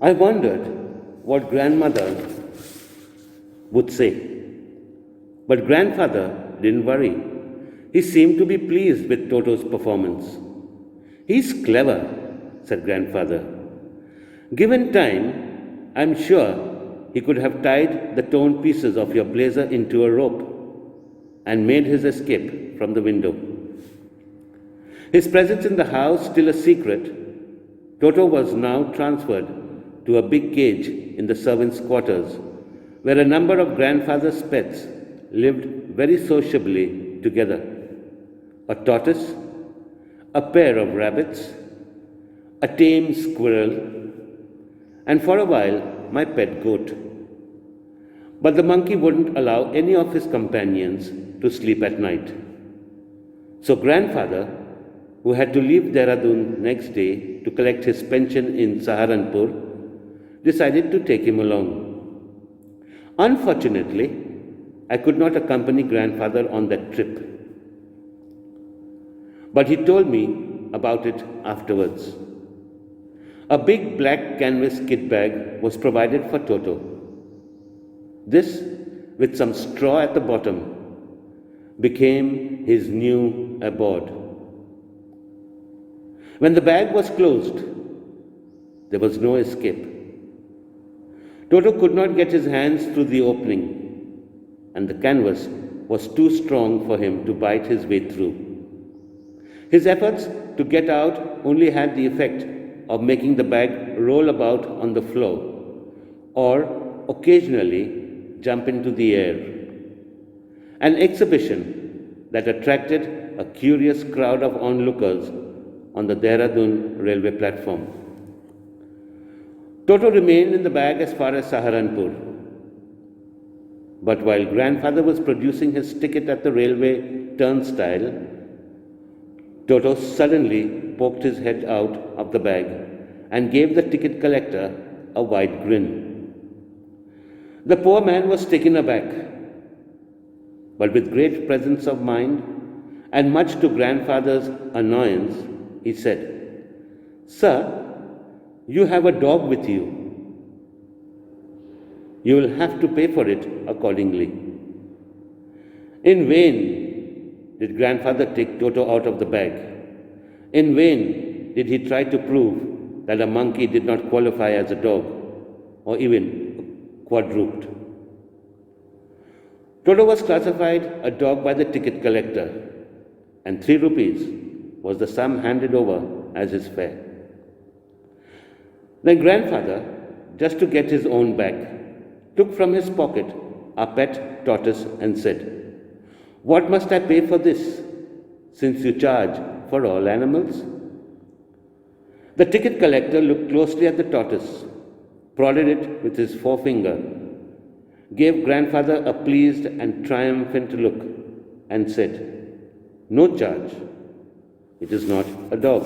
I wondered what grandmother would say. But grandfather didn't worry. He seemed to be pleased with Toto's performance. He's clever, said grandfather. Given time, I'm sure he could have tied the torn pieces of your blazer into a rope and made his escape from the window. His presence in the house still a secret, Toto was now transferred to a big cage in the servants' quarters, where a number of grandfather's pets lived very sociably together. A tortoise, a pair of rabbits, a tame squirrel, and for a while my pet goat. But the monkey wouldn't allow any of his companions to sleep at night. So grandfather, who had to leave Dehradun next day to collect his pension in Saharanpur, decided to take him along. Unfortunately, I could not accompany grandfather on that trip. But he told me about it afterwards. A big black canvas kit bag was provided for Toto. This, with some straw at the bottom, became his new abode. When the bag was closed, there was no escape. Toto could not get his hands through the opening, and the canvas was too strong for him to bite his way through. His efforts to get out only had the effect of making the bag roll about on the floor or occasionally jump into the air. An exhibition that attracted a curious crowd of onlookers on the Dehradun railway platform. Toto remained in the bag as far as Saharanpur. But while grandfather was producing his ticket at the railway turnstile, Toto suddenly poked his head out of the bag and gave the ticket collector a wide grin. The poor man was taken aback, but with great presence of mind and much to grandfather's annoyance, he said, "Sir, you have a dog with you. You will have to pay for it accordingly." In vain did grandfather take Toto out of the bag. In vain did he try to prove that a monkey did not qualify as a dog or even quadruped. Toto was classified a dog by the ticket collector, and 3 rupees was the sum handed over as his fare. Then grandfather, just to get his own back, took from his pocket a pet tortoise and said, "What must I pay for this, since you charge for all animals?" The ticket collector looked closely at the tortoise, prodded it with his forefinger, gave grandfather a pleased and triumphant look, and said, "No charge. It is not a dog."